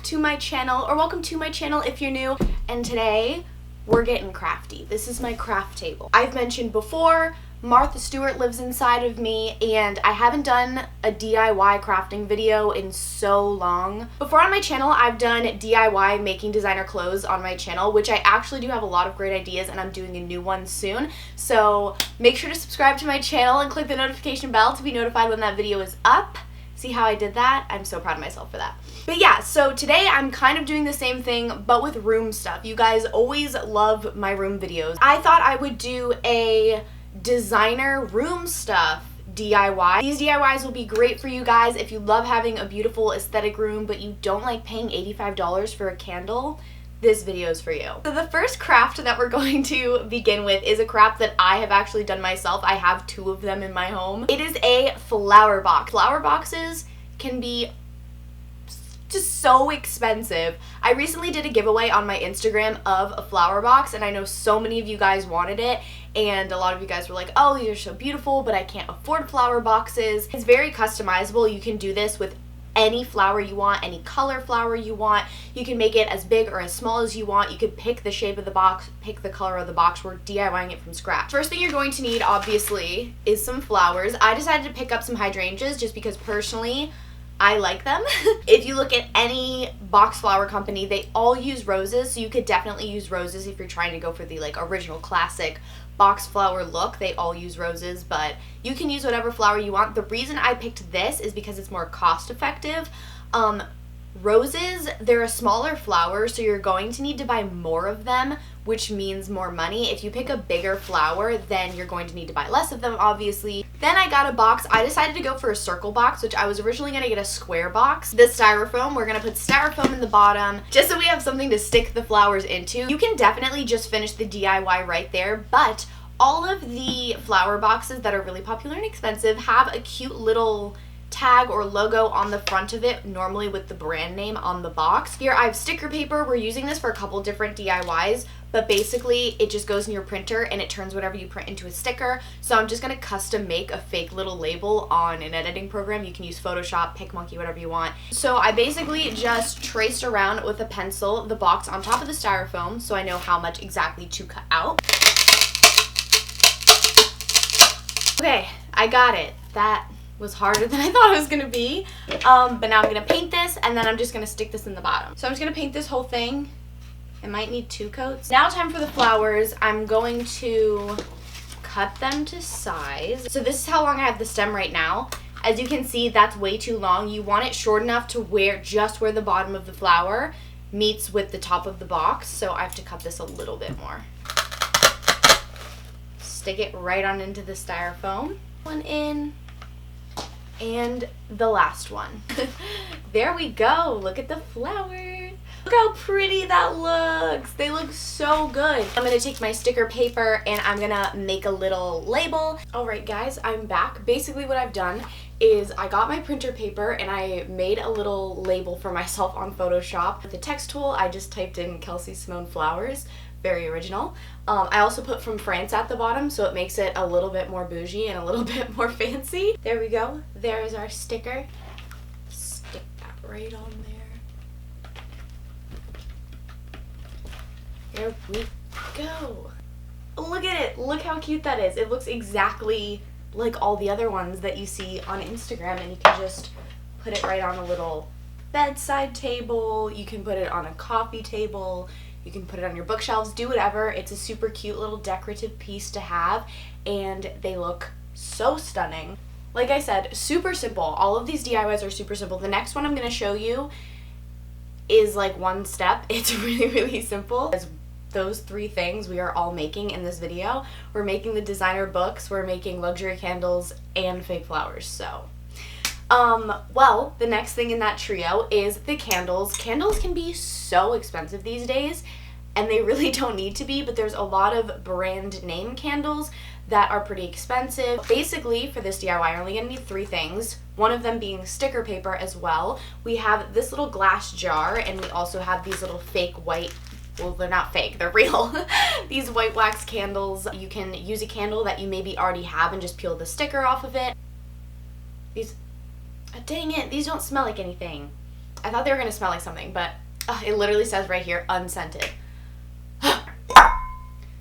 to my channel, or welcome to my channel if you're new. And today we're getting crafty. This is my craft table. I've mentioned before, Martha Stewart lives inside of me, and I haven't done a DIY crafting video in so long. Before on my channel, I've done DIY making designer clothes on my channel, which I actually do have a lot of great ideas, and I'm doing a new one soon. So make sure to subscribe to my channel and click the notification bell to be notified when that video is up. See how I did that? I'm so proud of myself for that. But yeah, so today I'm kind of doing the same thing, but with room stuff. You guys always love my room videos. I thought I would do a designer room stuff DIY. These DIYs will be great for you guys if you love having a beautiful aesthetic room, but you don't like paying $85 for a candle. This video is for you. So the first craft that we're going to begin with is a craft that I have actually done myself. I have 2 of them in my home. It is a flower box. Flower boxes can be just so expensive. I recently did a giveaway on my Instagram of a flower box, and I know so many of you guys wanted it, and a lot of you guys were like, oh, these are so beautiful, but I can't afford flower boxes. It's very customizable. You can do this with any flower you want, any color flower you want. You can make it as big or as small as you want. You could pick the shape of the box, pick the color of the box. We're DIYing it from scratch. First thing you're going to need, obviously, is some flowers. I decided to pick up some hydrangeas just because personally I like them. If you look at any box flower company, they all use roses, so you could definitely use roses if you're trying to go for the original classic box flower look. They all use roses, but you can use whatever flower you want. The reason I picked this is because it's more cost effective. Roses, they're a smaller flower, so you're going to need to buy more of them, which means more money. If you pick a bigger flower, then you're going to need to buy less of them, obviously. Then I got a box. I decided to go for a circle box, which I was originally going to get a square box. The styrofoam, we're going to put styrofoam in the bottom, just so we have something to stick the flowers into. You can definitely just finish the DIY right there, but all of the flower boxes that are really popular and expensive have a cute little tag or logo on the front of it, normally with the brand name on the box. Here I have sticker paper. We're using this for a couple different DIYs, but basically it just goes in your printer and it turns whatever you print into a sticker. So I'm just going to custom make a fake little label on an editing program. You can use Photoshop, PicMonkey, whatever you want. So I basically just traced around with a pencil the box on top of the styrofoam so I know how much exactly to cut out. Okay, I got it. That was harder than I thought it was gonna be, but now I'm gonna paint this, and then I'm just gonna stick this in the bottom. So I'm just gonna paint this whole thing. It might need 2 coats. Now time for the flowers. I'm going to cut them to size. So this is how long I have the stem right now. As you can see, that's way too long. You want it short enough to where the bottom of the flower meets with the top of the box, so I have to cut this a little bit more. Stick it right on into the styrofoam. One in. And the last one. There we go. Look at the flowers. Look how pretty that looks. They look so good. I'm going to take my sticker paper and I'm going to make a little label. Alright guys, I'm back. Basically what I've done is I got my printer paper and I made a little label for myself on Photoshop. With the text tool, I just typed in Kelsey Simone Flowers. Very original. I also put from France at the bottom, so it makes it a little bit more bougie and a little bit more fancy. There we go. There is our sticker. Stick that right on there. There we go. Look at it. Look how cute that is. It looks exactly like all the other ones that you see on Instagram, and you can just put it right on a little bedside table. You can put it on a coffee table. You can put it on your bookshelves, do whatever. It's a super cute little decorative piece to have, and they look so stunning. Like I said, super simple. All of these DIYs are super simple. The next one I'm going to show you is like one step. It's really, really simple. As those 3 things we are all making in this video. We're making the designer books, we're making luxury candles, and fake flowers. So well, the next thing in that trio is the candles. Candles can be so expensive these days, and they really don't need to be, but there's a lot of brand name candles that are pretty expensive. Basically, for this DIY, you're only gonna need 3 things, one of them being sticker paper as well. We have this little glass jar, and we also have these little fake white, well, they're not fake, they're real, these white wax candles. You can use a candle that you maybe already have and just peel the sticker off of it. Dang it, these don't smell like anything. I thought they were gonna smell like something, but it literally says right here, unscented.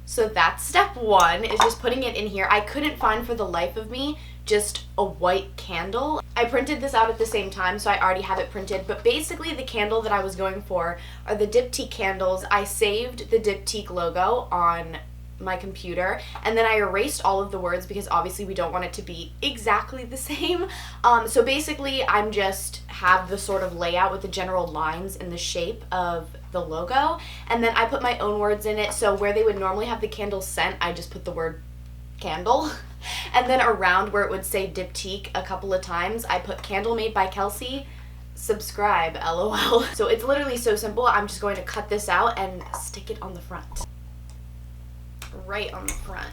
So that's step one, is just putting it in here. I couldn't find for the life of me just a white candle. I printed this out at the same time, so I already have it printed, but basically the candle that I was going for are the Diptyque candles. I saved the Diptyque logo on my computer, and then I erased all of the words because obviously we don't want it to be exactly the same. So basically I'm just have the sort of layout with the general lines and the shape of the logo, and then I put my own words in it. So where they would normally have the candle scent, I just put the word candle. And then around where it would say Diptyque a couple of times, I put candle made by Kelsey, subscribe, LOL. So it's literally so simple. I'm just going to cut this out and stick it on the front. Right on the front.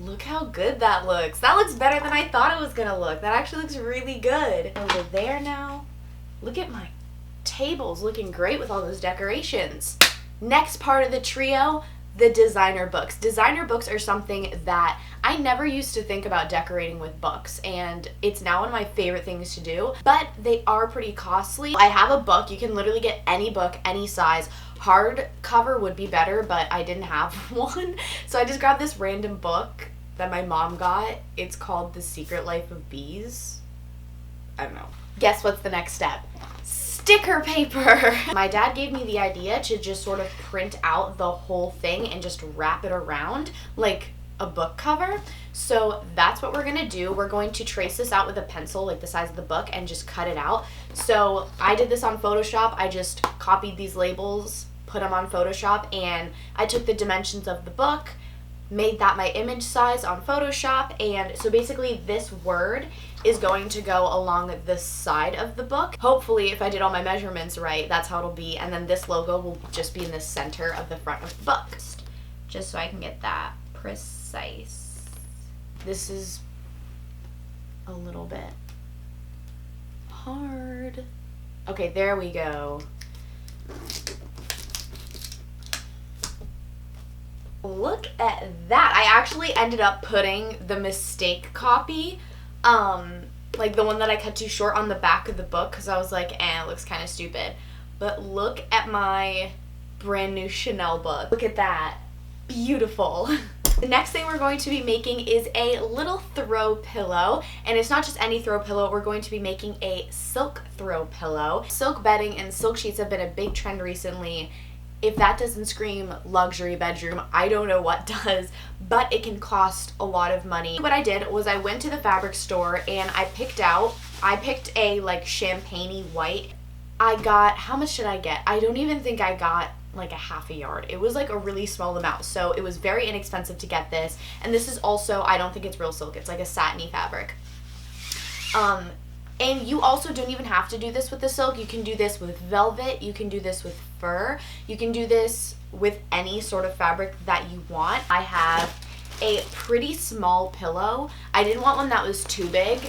Look how good that looks. That looks better than I thought it was gonna look. That actually looks really good. Over there now. Look at my tables looking great with all those decorations. Next part of the trio, the designer books. Designer books are something that I never used to think about decorating with books, and it's now one of my favorite things to do, but they are pretty costly. I have a book. You can literally get any book, any size. Hardcover would be better, but I didn't have one, so I just grabbed this random book that my mom got. It's called The Secret Life of Bees. I don't know. Guess what's the next step? Sticker paper. My dad gave me the idea to just sort of print out the whole thing and just wrap it around like a book cover. So that's what we're gonna do. We're going to trace this out with a pencil like the size of the book and just cut it out. So I did this on Photoshop. I just copied these labels, put them on Photoshop, and I took the dimensions of the book, made that my image size on Photoshop, and so basically this word is going to go along the side of the book. Hopefully, if I did all my measurements right, that's how it'll be, and then this logo will just be in the center of the front of the book. Just so I can get that precise. This is a little bit hard. Okay, there we go. Look at that. I actually ended up putting the mistake copy, like the one that I cut too short, on the back of the book because I was like, it looks kind of stupid. But look at my brand new Chanel book. Look at that. Beautiful. The next thing we're going to be making is a little throw pillow, and it's not just any throw pillow. We're going to be making a silk throw pillow. Silk bedding and silk sheets have been a big trend recently. If that doesn't scream luxury bedroom, I don't know what does, but it can cost a lot of money. What I did was I went to the fabric store and I picked a like champagne-y white. I got, how much did I get? I don't even think I got like a half a yard. It was like a really small amount, so it was very inexpensive to get this. And this is also, I don't think it's real silk, it's like a satiny fabric. And you also don't even have to do this with the silk. You can do this with velvet, you can do this with fur, you can do this with any sort of fabric that you want. I have a pretty small pillow. I didn't want one that was too big.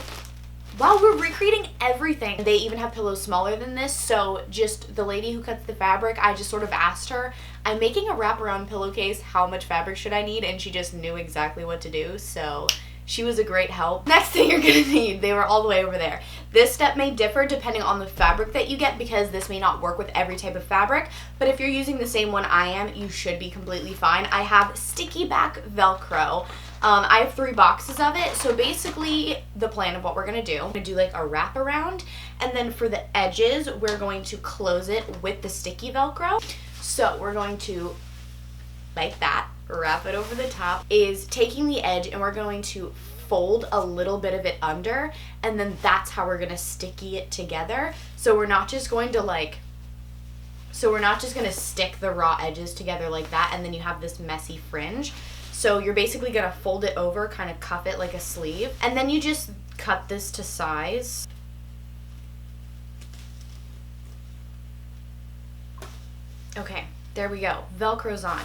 Wow, we're recreating everything. They even have pillows smaller than this, so just the lady who cuts the fabric, I just sort of asked her, I'm making a wraparound pillowcase, how much fabric should I need? And she just knew exactly what to do, so she was a great help. Next thing you're gonna need, they were all the way over there. This step may differ depending on the fabric that you get because this may not work with every type of fabric, but if you're using the same one I am, you should be completely fine. I have sticky back Velcro. I have 3 boxes of it, so basically the plan of what we're gonna do, like a wraparound, and then for the edges, we're going to close it with the sticky Velcro. So we're going to, like that, wrap it over the top, is taking the edge and we're going to fold a little bit of it under, and then that's how we're gonna sticky it together. So we're not just going to stick the raw edges together like that and then you have this messy fringe. So you're basically gonna fold it over, kind of cuff it like a sleeve, and then you just cut this to size. Okay, there we go. Velcro's on.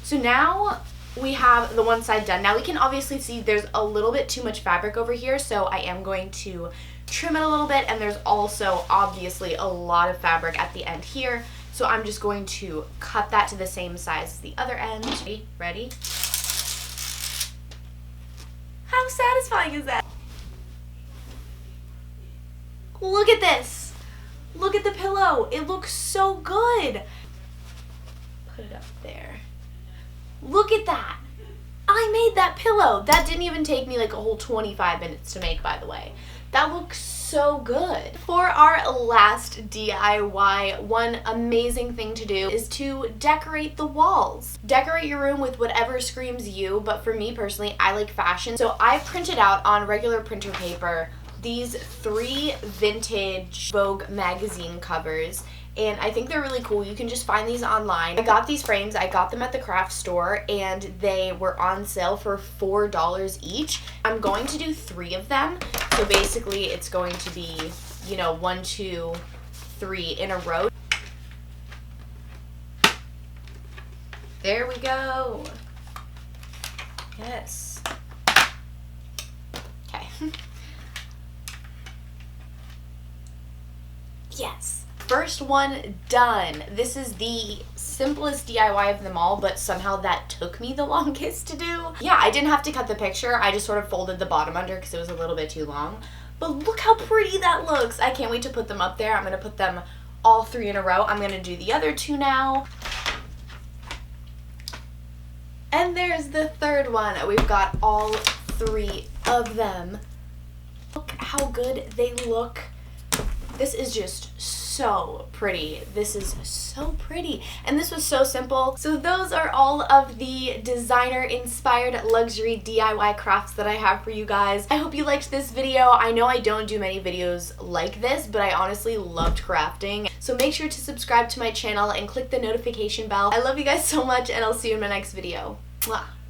So now we have the one side done. Now we can obviously see there's a little bit too much fabric over here, so I am going to trim it a little bit, and there's also obviously a lot of fabric at the end here, so I'm just going to cut that to the same size as the other end. Ready? How satisfying is that? Look at this. Look at the pillow. It looks so good. Put it up there. Look at that. I made that pillow. That didn't even take me like a whole 25 minutes to make, by the way. That looks so good. For our last DIY, one amazing thing to do is to decorate the walls. Decorate your room with whatever screams you, but for me personally, I like fashion. So I printed out on regular printer paper these 3 vintage Vogue magazine covers, and I think they're really cool. You can just find these online. I got these frames, I got them at the craft store, and they were on sale for $4 each. I'm going to do 3 of them, so basically it's going to be, you know, 1, 2, 3 in a row. There we go. Yes. Okay. Yes. First one done. This is the simplest DIY of them all, but somehow that took me the longest to do. Yeah, I didn't have to cut the picture. I just sort of folded the bottom under because it was a little bit too long. But look how pretty that looks. I can't wait to put them up there. I'm going to put them all 3 in a row. I'm going to do the other 2 now. And there's the third one. We've got all 3 of them. Look how good they look. This is just so pretty. This is so pretty. And this was so simple. So those are all of the designer-inspired luxury DIY crafts that I have for you guys. I hope you liked this video. I know I don't do many videos like this, but I honestly loved crafting. So make sure to subscribe to my channel and click the notification bell. I love you guys so much, and I'll see you in my next video. Mwah.